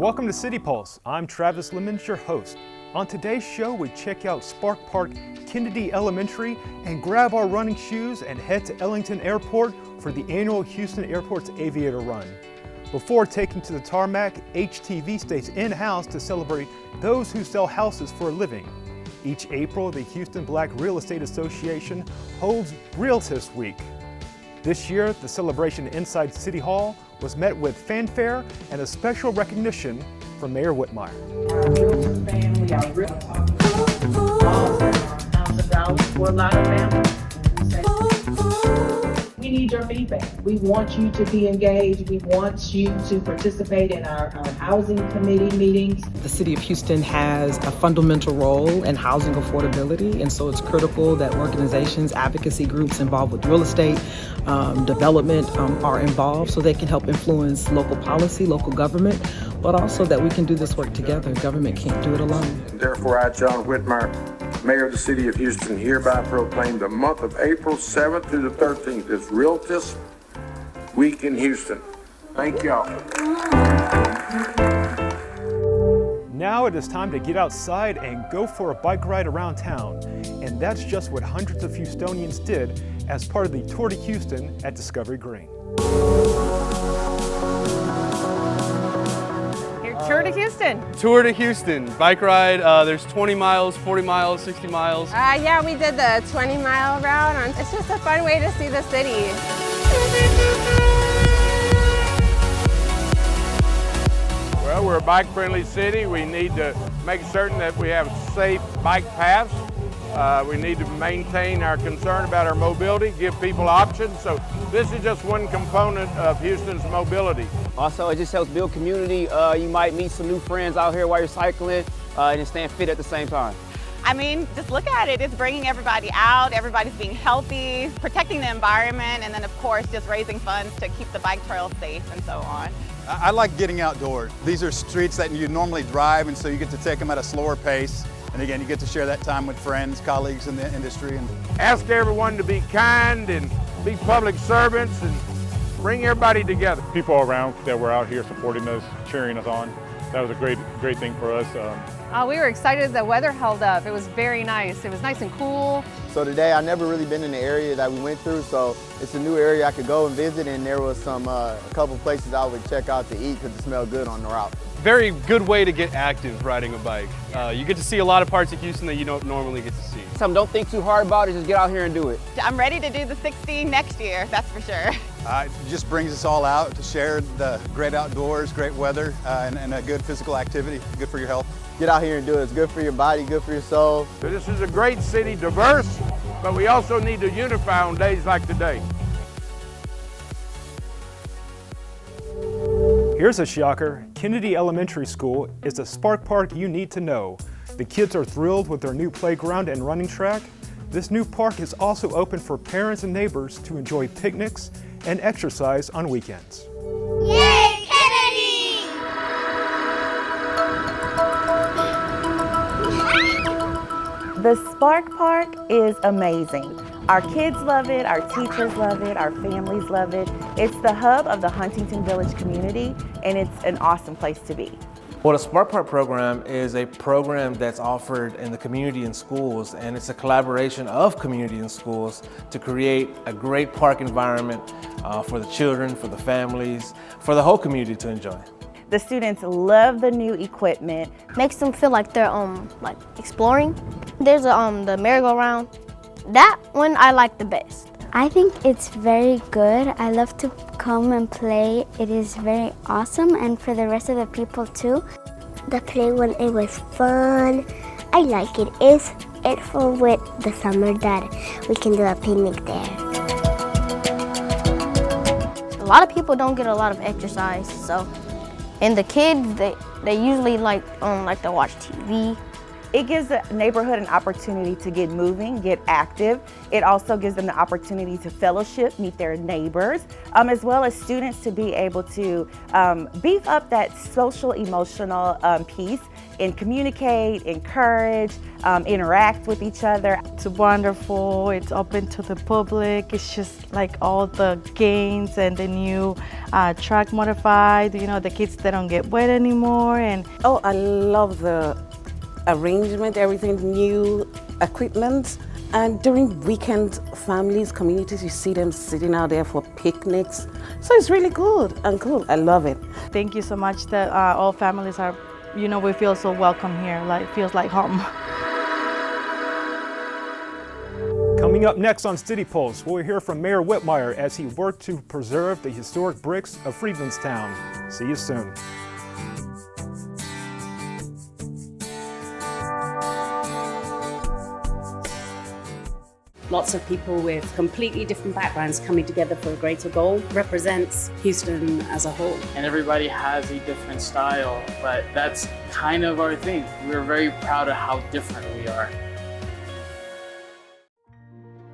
Welcome to City Pulse. I'm Travis Leamons, your host. On today's show, we check out Spark Park Kennedy Elementary and grab our running shoes and head to Ellington Airport for the annual Houston Airport's Aviator Run. Before taking to the tarmac, HTV stays in-house to celebrate those who sell houses for a living. Each April, the Houston Black Real Estate Association holds Realtist Week. This year, the celebration inside City Hall was met with fanfare and a special recognition from Mayor Whitmire. Our Realtors family, our $1,000 for a lot of families. We need your feedback. We want you to be engaged. We want you to participate in our housing committee meetings. The city of Houston has a fundamental role in housing affordability, and so it's critical that organizations, advocacy groups involved with real estate development are involved so they can help influence local policy, local government, but also that we can do this work together. Government can't do it alone. Therefore, I, John Whitmire, Mayor of the City of Houston, hereby proclaim the month of April 7th through the 13th as Realtist Week in Houston. Thank y'all. Now it is time to get outside and go for a bike ride around town. And that's just what hundreds of Houstonians did as part of the Tour to Houston at Discovery Green. Tour to Houston. Tour to Houston, bike ride. There's 20 miles, 40 miles, 60 miles. Yeah, we did the 20-mile route. It's just a fun way to see the city. Well, we're a bike-friendly city. We need to make certain that we have safe bike paths. We need to maintain our concern about our mobility, give people options. So this is just one component of Houston's mobility. Also, it just helps build community. You might meet some new friends out here while you're cycling and staying fit at the same time. I mean, just look at it. It's bringing everybody out, everybody's being healthy, protecting the environment, and then of course just raising funds to keep the bike trails safe and so on. I like getting outdoors. These are streets that you normally drive, and so you get to take them at a slower pace. And again, you get to share that time with friends, colleagues in the industry. And ask everyone to be kind and be public servants and bring everybody together. People around that were out here supporting us, cheering us on. That was a great thing for us. We were excited the weather held up. It was very nice. It was nice and cool. So today, I've never really been in the area that we went through, so it's a new area I could go and visit, and there was a couple places I would check out to eat because it smelled good on the route. Very good way to get active riding a bike. You get to see a lot of parts of Houston that you don't normally get to see. Don't think too hard about it, just get out here and do it. I'm ready to do the 60 next year, that's for sure. it just brings us all out to share the great outdoors, great weather, and a good physical activity, good for your health. Get out here and do it. It's good for your body, good for your soul. This is a great city, diverse, but we also need to unify on days like today. Here's a shocker. Kennedy Elementary School is a Spark Park you need to know. The kids are thrilled with their new playground and running track. This new park is also open for parents and neighbors to enjoy picnics and exercise on weekends. Yay, Kennedy! The Spark Park is amazing. Our kids love it, our teachers love it, our families love it. It's the hub of the Huntington Village community, and it's an awesome place to be. Well, the Spark Park program is a program that's offered in the community and schools, and it's a collaboration of community and schools to create a great park environment for the children, for the families, for the whole community to enjoy. The students love the new equipment. Makes them feel like they're like exploring. There's the merry-go-round. That one I like the best. I think it's very good. I love to come and play. It is very awesome, and for the rest of the people too. The play when it was fun. I like it. It's full with the summer that we can do a picnic there. A lot of people don't get a lot of exercise, so and the kids they usually like to watch TV It gives the neighborhood an opportunity to get moving, get active. It also gives them the opportunity to fellowship, meet their neighbors, as well as students to be able to beef up that social emotional piece and communicate, encourage, interact with each other. It's wonderful. It's open to the public. It's just like all the games and the new track modified. You know, the kids, they don't get wet anymore. And oh, I love the arrangement, everything new equipment. And during weekend, families, communities, you see them sitting out there for picnics. So it's really good and cool. I love it. Thank you so much that all families are, you know, we feel so welcome here. Like, it feels like home. Coming up next on City Pulse, we'll hear from Mayor Whitmire as he worked to preserve the historic bricks of Freedmanstown. See you soon. Lots of people with completely different backgrounds coming together for a greater goal represents Houston as a whole. And everybody has a different style, but that's kind of our thing. We're very proud of how different we are.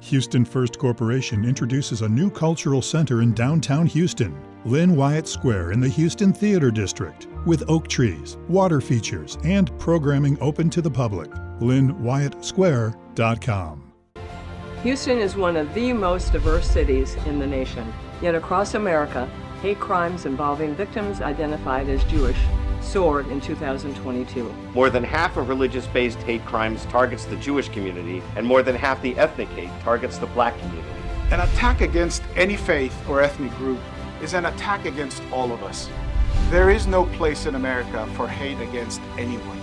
Houston First Corporation introduces a new cultural center in downtown Houston, Lynn Wyatt Square in the Houston Theater District, with oak trees, water features, and programming open to the public. LynnWyattSquare.com. Houston is one of the most diverse cities in the nation. Yet across America, hate crimes involving victims identified as Jewish soared in 2022. More than half of religious-based hate crimes targets the Jewish community, and more than half the ethnic hate targets the black community. An attack against any faith or ethnic group is an attack against all of us. There is no place in America for hate against anyone.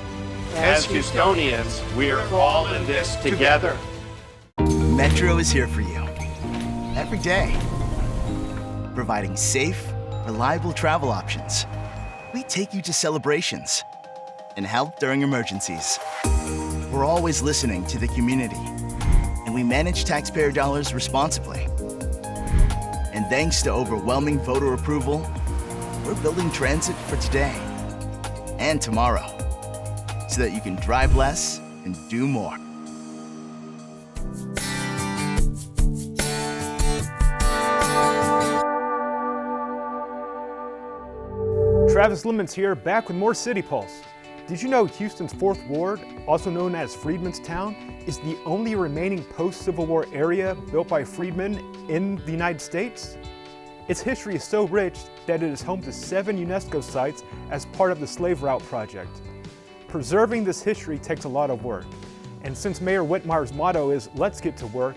As Houstonians, we are all in this together. Metro is here for you every day, providing safe, reliable travel options. We take you to celebrations and help during emergencies. We're always listening to the community, and we manage taxpayer dollars responsibly. And thanks to overwhelming voter approval, we're building transit for today and tomorrow so that you can drive less and do more. Travis Leamons here, back with more City Pulse. Did you know Houston's 4th Ward, also known as Freedmanstown, is the only remaining post-Civil War area built by freedmen in the United States? Its history is so rich that it is home to 7 UNESCO sites as part of the Slave Route Project. Preserving this history takes a lot of work, and since Mayor Whitmire's motto is "Let's get to work,"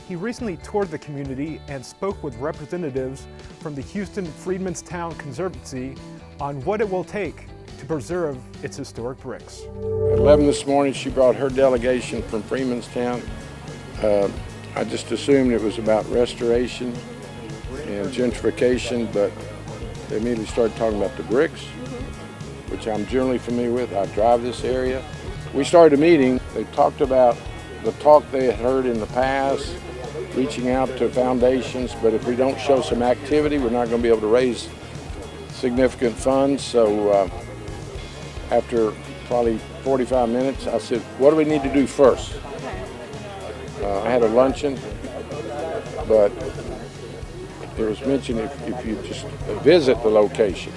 he recently toured the community and spoke with representatives from the Houston Freedmanstown Conservancy on what it will take to preserve its historic bricks. At 11 this morning, she brought her delegation from Freedmanstown. I just assumed it was about restoration and gentrification, but they immediately started talking about the bricks, which I'm generally familiar with. I drive this area. We started a meeting. They talked about the talk they had heard in the past, reaching out to foundations, but if we don't show some activity, we're not going to be able to raise significant funds. So after probably 45 minutes, I said, what do we need to do first? I had a luncheon, but it was mentioned if you just visit the location.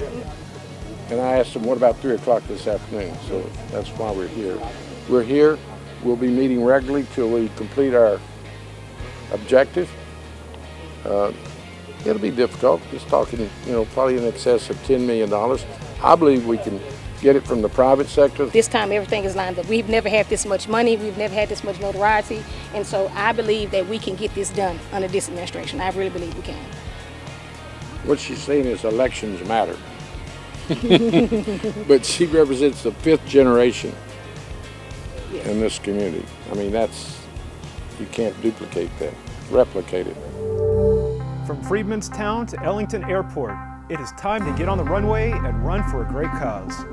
And I asked them, what about 3 o'clock this afternoon? So that's why we're here. We're here. We'll be meeting regularly till we complete our objective. It'll be difficult, just talking, probably in excess of $10 million. I believe we can get it from the private sector. This time everything is lined up. We've never had this much money, we've never had this much notoriety, and so I believe that we can get this done under this administration. I really believe we can. What she's saying is elections matter. But she represents the 5th generation in this community. I mean, you can't duplicate that, replicate it. From Freedmanstown to Ellington Airport, it is time to get on the runway and run for a great cause.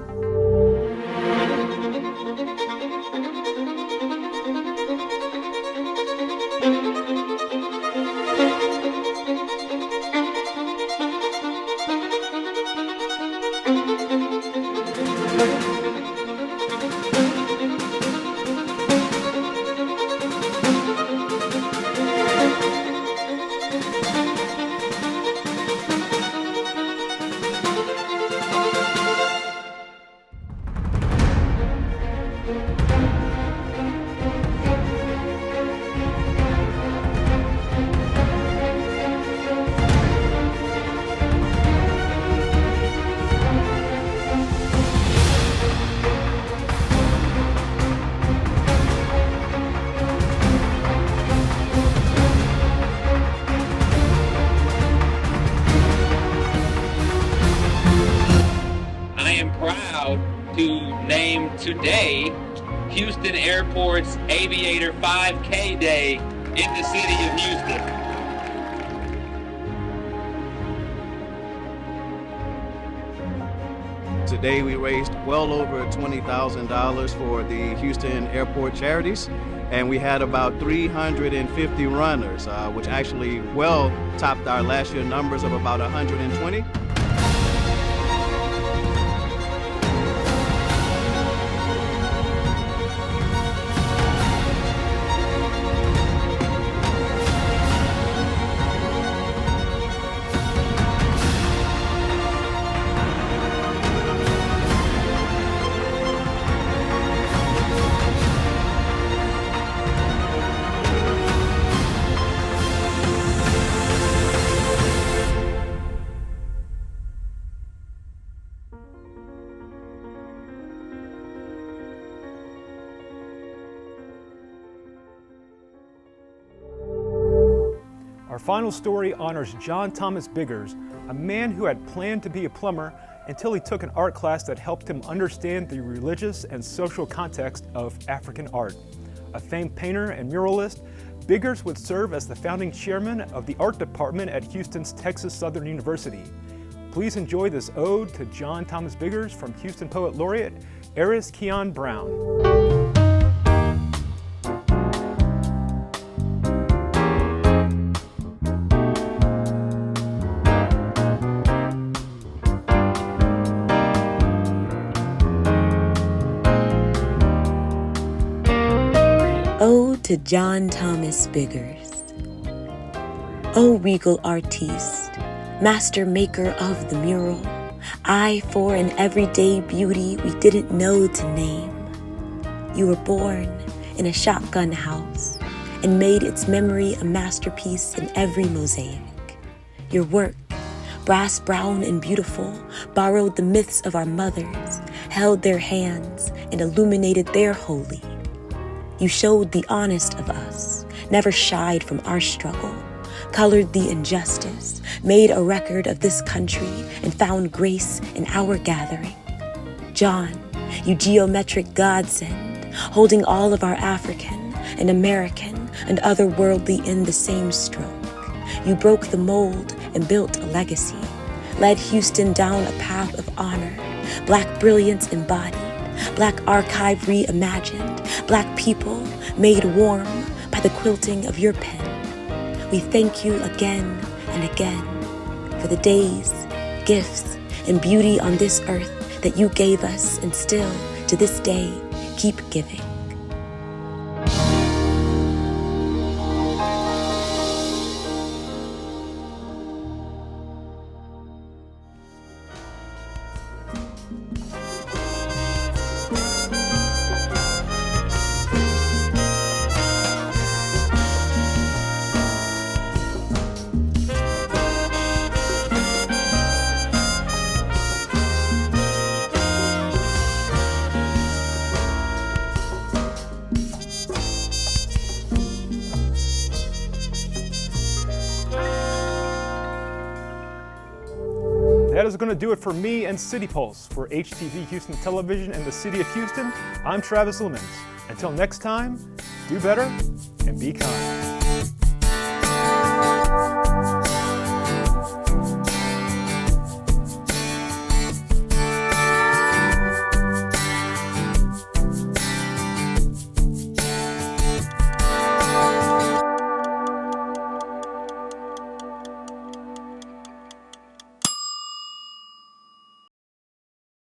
am proud to name today Houston Airport's Aviator 5K Day in the city of Houston. Today we raised well over $20,000 for the Houston Airport charities, and we had about 350 runners, which actually well topped our last year numbers of about 120. Our final story honors John Thomas Biggers, a man who had planned to be a plumber until he took an art class that helped him understand the religious and social context of African art. A famed painter and muralist, Biggers would serve as the founding chairman of the art department at Houston's Texas Southern University. Please enjoy this ode to John Thomas Biggers from Houston Poet Laureate, Eris Keon Brown. Ode to John Thomas Biggers. O regal artiste, master maker of the mural, eye for an everyday beauty we didn't know to name. You were born in a shotgun house and made its memory a masterpiece in every mosaic. Your work, brass brown and beautiful, borrowed the myths of our mothers, held their hands, and illuminated their holy. You showed the honest of us, never shied from our struggle, colored the injustice, made a record of this country, and found grace in our gathering. John, you geometric godsend, holding all of our African and American and otherworldly in the same stroke. You broke the mold and built a legacy, led Houston down a path of honor, Black brilliance embodied, Black archive reimagined, Black people made warm by the quilting of your pen. We thank you again and again for the days, gifts, and beauty on this earth that you gave us and still, to this day, keep giving. That is going to do it for me and City Pulse. For HTV Houston Television and the City of Houston, I'm Travis Leamons. Until next time, do better and be kind.